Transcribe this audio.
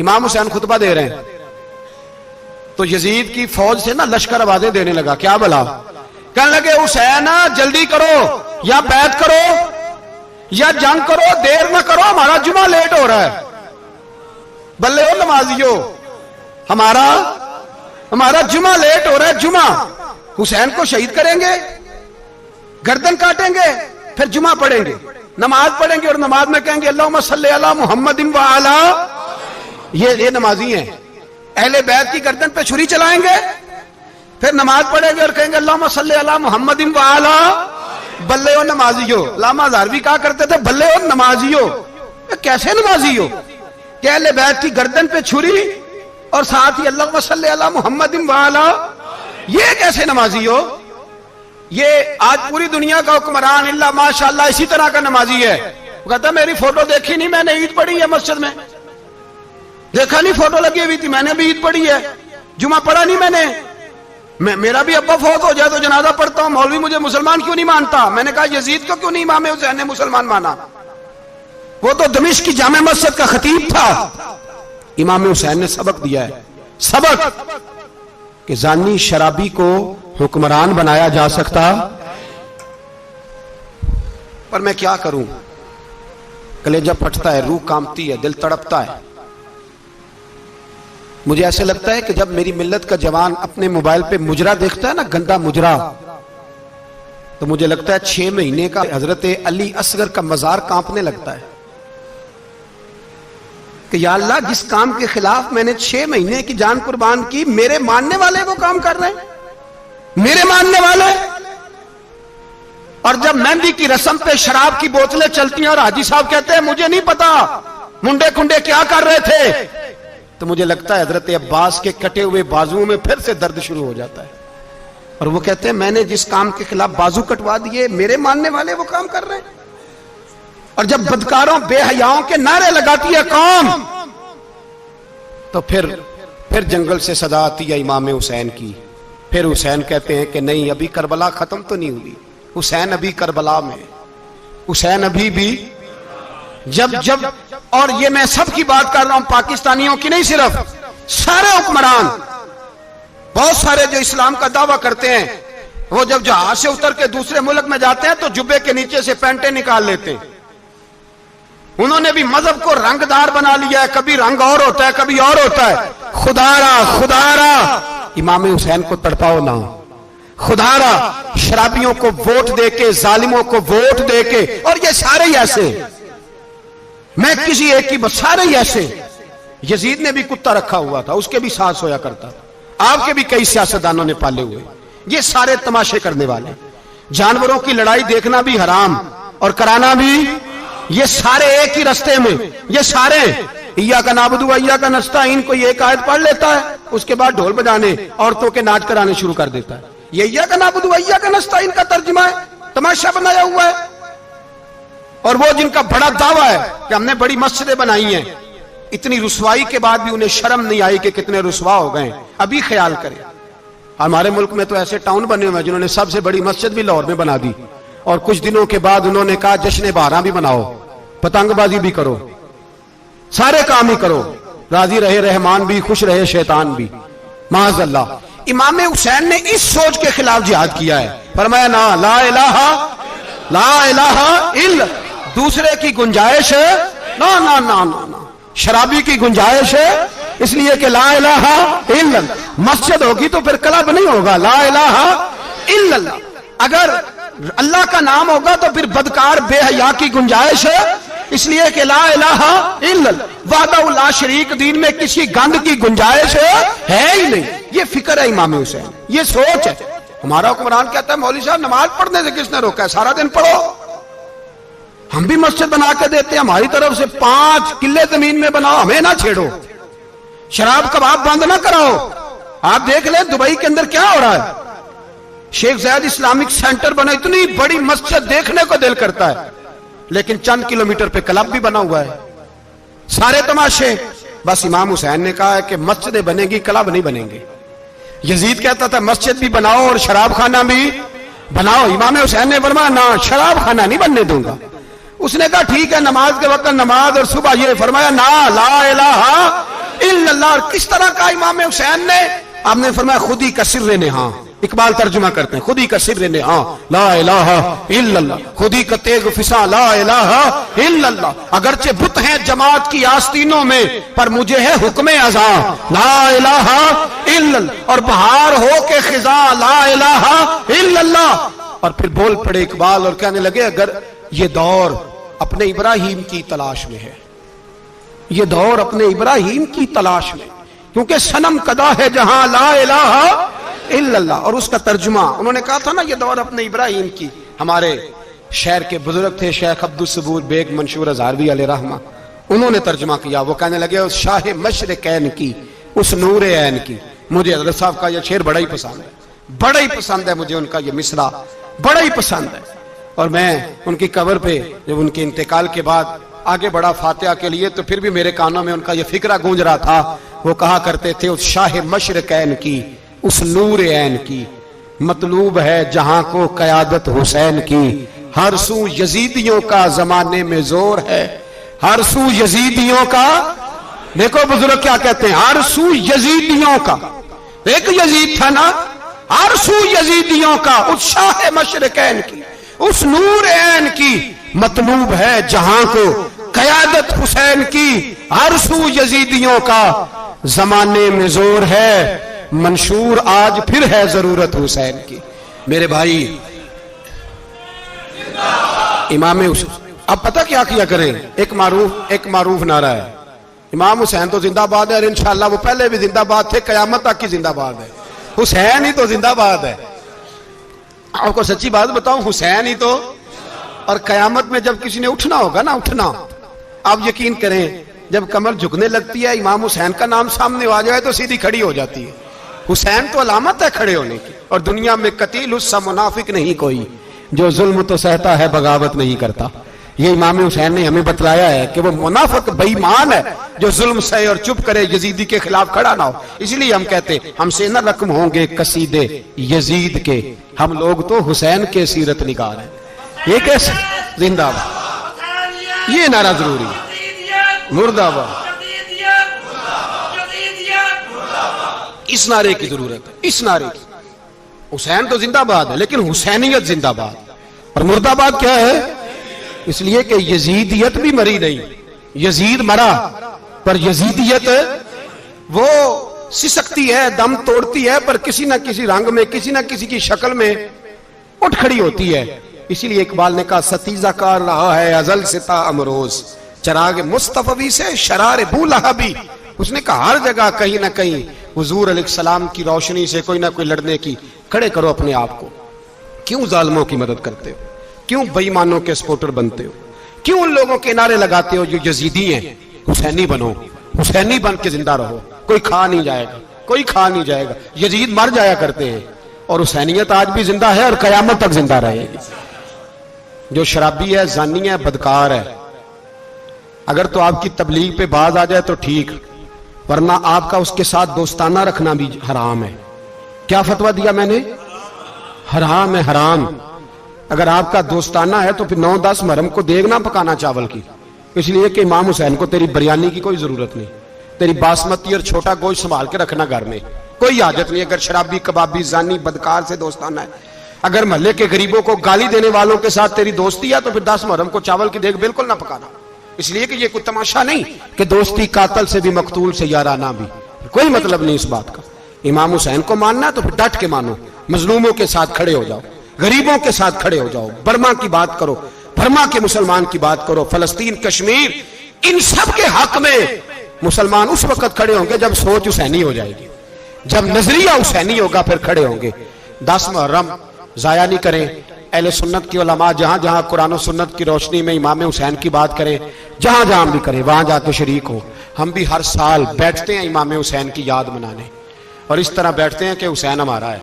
इमाम हुसैन खुतबा दे रहे हैं तो यजीद की फौज से ना लश्कर आवाजें देने लगा। क्या बोला? कहने लगे हुसैन जल्दी करो, या बैत करो या जंग करो, देर ना करो, हमारा जुमा लेट हो रहा है। बल्ले हो नमाजियो, हमारा जुमा लेट हो रहा है। जुमा हुसैन को शहीद करेंगे, गर्दन काटेंगे, फिर जुमा पढ़ेंगे, नमाज पढ़ेंगे और नमाज में कहेंगे अल्लाहुम्मा सल्ली अला मुहम्मदिन व अला। ये नमाजी हैं। अहले बैत की गर्दन पे छुरी चलाएंगे, फिर नमाज पढ़ेंगे और कहेंगे अल्लाहुम्मा सल्ली अला मुहम्मदिन व अला। बल्ले हो नमाजियो। लामा हज़ारवी कहा करते थे बल्ले हो नमाजियो। कैसे नमाजी हो कि अहले बैत की गर्दन पे छुरी और साथ ही अल्लाहुम्मा सल्ली अला मुहम्मदिन व अला। ये कैसे नमाजी हो? ये आज पूरी दुनिया का हुक्मरान इल्ला माशाअल्लाह इसी तरह का नमाजी है। वो कहता मेरी फोटो देखी नहीं, मैंने ईद पढ़ी है मस्जिद में, देखा नहीं फोटो लगी हुई थी, मैंने भी ईद पढ़ी है, जुमा पढ़ा नहीं मैंने। मेरा भी अब्बा फौत हो जाए तो जनाजा पढ़ता हूं, मौलवी मुझे मुसलमान क्यों नहीं मानता? मैंने कहा यजीद को क्यों नहीं इमाम हुसैन ने मुसलमान माना? वो तो दमिश्क की जामे मस्जिद का खतीब था। इमाम हुसैन ने सबक दिया है, सबक कि जानी शराबी को हुक्मरान बनाया जा सकता। पर मैं क्या करूं, कलेजा फटता है, रूह कांपती है, दिल तड़पता है। मुझे ऐसे लगता है कि जब मेरी मिल्लत का जवान अपने मोबाइल पे मुजरा देखता है ना, गंदा मुजरा, तो मुझे लगता है 6 महीने का हजरत अली असगर का मजार कांपने लगता है कि या अल्लाह जिस काम के खिलाफ मैंने 6 महीने की जान कुर्बान की, मेरे मानने वाले वो काम कर रहे हैं, मेरे मानने वाले। और जब मेहंदी की रस्म पे शराब की बोतलें चलती हैं और हाजी साहब कहते हैं मुझे नहीं पता मुंडे कुंडे क्या कर रहे थे, तो मुझे लगता है हजरत अब्बास के कटे हुए बाजुओं में फिर से दर्द शुरू हो जाता है। और वो कहते हैं मैंने जिस काम के खिलाफ बाजू कटवा दिए, मेरे मानने वाले वो काम कर रहे हैं। और जब बदकारों बेहयाओं के नारे लगाती है कौम, तो फिर जंगल से सदा आती है इमाम हुसैन की। फिर हुसैन कहते हैं कि नहीं, अभी करबला खत्म तो नहीं हुई, हुसैन अभी करबला में, हुसैन अभी भी जब और ये मैं सबकी बात कर रहा हूं, पाकिस्तानियों की नहीं, सिर्फ सारे हुक्मरान, बहुत सारे जो इस्लाम का दावा करते हैं, वो जब जहाज से उतर के दूसरे मुल्क में जाते हैं तो जुब्बे के नीचे से पैंटें निकाल लेते हैं। उन्होंने भी मजहब को रंगदार बना लिया है, कभी रंग और होता है कभी और होता है। खुदारा इमाम हुसैन को तड़पाओ ना, खुदारा शराबियों को वोट देके, जालिमों को वोट देके, और ये सारे ही ऐसे, मैं किसी एक की बस, सारे ही ऐसे। यजीद ने भी कुत्ता रखा हुआ था, उसके भी साथ सोया करता था, आपके भी कई सियासतदानों ने पाले हुए। ये सारे तमाशे करने वाले, जानवरों की लड़ाई देखना भी हराम और कराना भी, ये सारे एक ही रास्ते में, ये सारे इय्या का नाबुदु व इय्या का नस्ताईन, कोई एक आयत पढ़ लेता है, उसके बाद ढोल बजाने, औरतों के नाच कराने शुरू कर देता है। ये इय्या का नाबुदु व इय्या का नस्ताईन का तर्जुमा है, तमाशा बनाया हुआ है। और वो जिनका बड़ा दावा है कि हमने बड़ी मस्जिदें बनाई हैं, इतनी रुसवाई के बाद भी उन्हें शर्म नहीं आई कि कितने रुसवा हो गए। अभी ख्याल करें, हमारे मुल्क में तो ऐसे टाउन बने हुए हैं जिन्होंने सबसे बड़ी मस्जिद भी लाहौर में बना दी, और कुछ दिनों के बाद उन्होंने कहा जश्न बारह भी बनाओ, पतंगबाजी भी करो, सारे काम ही करो, राजी रहे रहमान भी, खुश रहे शैतान भी। माज़अल्लाह, इमाम हुसैन ने इस सोच के खिलाफ जिहाद किया है। फरमाया ना ला इलाहा इल्ला, दूसरे की गुंजाइश है ना ना ना ना ना, शराबी की गुंजाइश है, इसलिए कि ला इलाहा इल्ला, मस्जिद होगी तो फिर क्लब नहीं होगा। ला इलाहा इल्लल्लाह, अगर अल्लाह का नाम होगा तो फिर बदकार बेहया की गुंजाइश है, इसलिए कि ला इलाहा इल्लल्लाह, वहदहु ला शरीक, दीन में किसी गंद की गुंजाइश है ही नहीं। ये फिक्र है इमाम हुसैन, ये सोच है। हमारा हुक्मरान कहता है मौलवी साहब नमाज पढ़ने से किसने रोका है, सारा दिन पढ़ो। हम भी मस्जिद बना के देते हैं, हमारी तरफ से 5 किले जमीन में बनाओ, हमें ना छेड़ो, शराब कबाब बंद ना कराओ। आप देख ले दुबई के अंदर क्या हो रहा है, शेख ज़ायद इस्लामिक सेंटर बना, इतनी बड़ी मस्जिद देखने को दिल करता है, लेकिन चंद किलोमीटर पे क्लब भी बना हुआ है, सारे तमाशे। बस इमाम हुसैन ने कहा है कि मस्जिदें बनेगी, क्लब नहीं बनेंगे। यजीद कहता था मस्जिद भी बनाओ और शराब खाना भी बनाओ, इमाम हुसैन ने फरमाया ना, शराब खाना नहीं बनने दूंगा। उसने कहा ठीक है, नमाज के वक्त नमाज और सुबह ये, फरमाया ना ला इलाहा इल्लल्लाह। और किस तरह का इमाम हुसैन ने? आपने फरमाया खुद ही का सिर्र ने, हाँ इकबाल तर्जुमा करते हैं, खुद ही का सिर्र ने, हाँ ला इलाहा इल्लल्लाह, खुद ही का तेग फिसा ला इलाहा इल्लल्लाह। अगरचे बुत हैं जमात की आस्तीनों में, पर मुझे है हुक्म अज़ा ला इलाहा इल्लल्लाह। और बहार हो के खिजा ला इलाहा इल्लल्लाह। और फिर बोल पड़े इकबाल और कहने लगे अगर ये दौर अपने इब्राहिम की तलाश में है, ये दौर अपने इब्राहिम की तलाश में, क्योंकि सनम कदा है जहां ला इलाहा इल्लल्लाह। और उसका तर्जुमा उन्होंने कहा था ना, ये दौर अपने इब्राहिम की। हमारे शहर के बुजुर्ग थे शेख अब्दुल सबूर बेग मंशूर हज़ारवी अलैहि रहमा, उन्होंने तर्जुमा किया। वो कहने लगे उस शाह मशरिकैन की, उस नूर ऐन की। मुझे हज़रत साहब का यह शेर बड़ा ही पसंद है, बड़ा ही पसंद है मुझे उनका यह मिसरा, बड़ा ही पसंद है। और मैं उनकी कब्र पे जब उनके इंतकाल के बाद आगे बढ़ा फातिहा के लिए, तो फिर भी मेरे कानों में उनका यह फिक्रा गूंज रहा था। वो कहा करते थे उस शाह मशरिकैन की, उस नूर ऐन की, मतलूब है जहां को क़यादत हुसैन की। हर सू यजीदियों का जमाने में जोर है, हर सू यजीदियों का। देखो बुजुर्ग क्या कहते हैं, हर सू यजीदियों का। एक यजीद था ना, हर सू यजीदियों का, उस शाह मशरिकैन की, उस नूर ऐन की, मतलूब है जहां को क़यादत हुसैन की। हर सू यजीदियों का जमाने में जोर है, मंशूर आज फिर है जरूरत हुसैन की। मेरे भाई इमाम हुसैन, अब पता क्या किया करें, एक मारूफ नारा है, इमाम हुसैन तो जिंदाबाद है और इंशाअल्लाह वो पहले भी जिंदाबाद थे, कयामत तक की जिंदाबाद है। हुसैन ही तो जिंदाबाद है। आपको सच्ची बात बताऊं, हुसैन ही तो। और कयामत में जब किसी ने उठना होगा ना, उठना, आप यकीन करें जब कमर झुकने लगती है, इमाम हुसैन का नाम सामने आ जाए तो सीधी खड़ी हो जाती है। हुसैन तो अलामत है खड़े होने की। और दुनिया में कतील उससा मुनाफिक नहीं कोई, जो जुल्म तो सहता है बगावत नहीं करता। ये इमाम हुसैन ने हमें बतलाया है कि वो मुनाफिक बेईमान है जो जुल्म सहे और चुप करे, यजीदी के खिलाफ खड़ा ना हो। इसलिए हम कहते हमसे न रकम होंगे कसीदे यजीद के, हम लोग तो हुसैन के सीरत निगार हैं। ये कैसे जिंदाबाद, ये नारा जरूरी है। मुर्दाबाद, इस नारे की जरूरत है, इस नारे की। हुसैन तो जिंदाबाद है, लेकिन हुसैनियत जिंदाबाद। और मुर्दाबाद क्या है? इसलिए कि यजीदियत भी मरी नहीं, यजीद मरा, पर यजीदियत वो सिसकती है, दम तोड़ती है, पर किसी ना किसी रंग में, किसी ना किसी की शक्ल में उठ खड़ी होती है। इसीलिए इकबाल ने कहा सतीजा कार रहा है अजल से ता अमरोज, चराग मुस्तफवी से शरार बूलहबी। उसने कहा हर जगह कहीं ना कहीं हुजूर अलैहिस्सलाम की रोशनी से कोई ना कोई लड़ने की। खड़े करो अपने आप को। क्यों जालिमों की मदद करते हो? क्यों बेईमानों के सपोर्टर बनते हो? क्यों उन लोगों के नारे लगाते हो जो यजीदी हैं? हुसैनी बनो, हुसैनी बन के जिंदा रहो। कोई खा नहीं जाएगा, कोई खा नहीं जाएगा। यजीद मर जाया करते हैं और हुसैनियत आज भी जिंदा है और कयामत तक जिंदा रहेगी। जो शराबी है, जानी है, बदकार है, अगर तो आपकी तबलीग पे बाज आ जाए तो ठीक, वरना आपका उसके साथ दोस्ताना रखना भी हराम है। क्या फतवा दिया मैंने? हराम है, हराम। अगर आपका दोस्ताना है तो फिर 9-10 मुहर्रम को देग ना पकाना चावल की, इसलिए कि इमाम हुसैन को तेरी बिरयानी की कोई जरूरत नहीं। तेरी बासमती और छोटा गोश्त संभाल के रखना घर में, कोई हाजत नहीं। अगर शराबी, कबाबी, जानी, बदकार से दोस्ताना है, अगर मोहल्ले के गरीबों को गाली देने वालों के साथ तेरी दोस्ती है, तो फिर 10 मुहर्रम को चावल की देग बिल्कुल ना पकाना। इसलिए कि ये कोई तमाशा नहीं कि दोस्ती कातल से भी मकतूल से याराना भी, कोई मतलब नहीं इस बात का। इमाम हुसैन को मानना है तो फिर डट के मानो, मजलूमों के साथ खड़े हो जाओ, गरीबों के साथ खड़े हो जाओ, बर्मा की बात करो, बर्मा के मुसलमान की बात करो, फलस्तीन, कश्मीर, इन सब के हक में मुसलमान उस वक्त खड़े होंगे जब सोच हुसैनी हो जाएगी, जब नजरिया हुसैनी होगा, फिर खड़े होंगे। 10 मुहर्रम जाया नहीं करें। अहले सुन्नत की उलमा जहां जहां कुरान और सुन्नत की रोशनी में इमाम हुसैन की बात करें, जहां जहां भी करें, वहां जाके शरीक हो। हम भी हर साल बैठते हैं इमाम हुसैन की याद मनाने, और इस तरह बैठते हैं कि हुसैन हमारा है।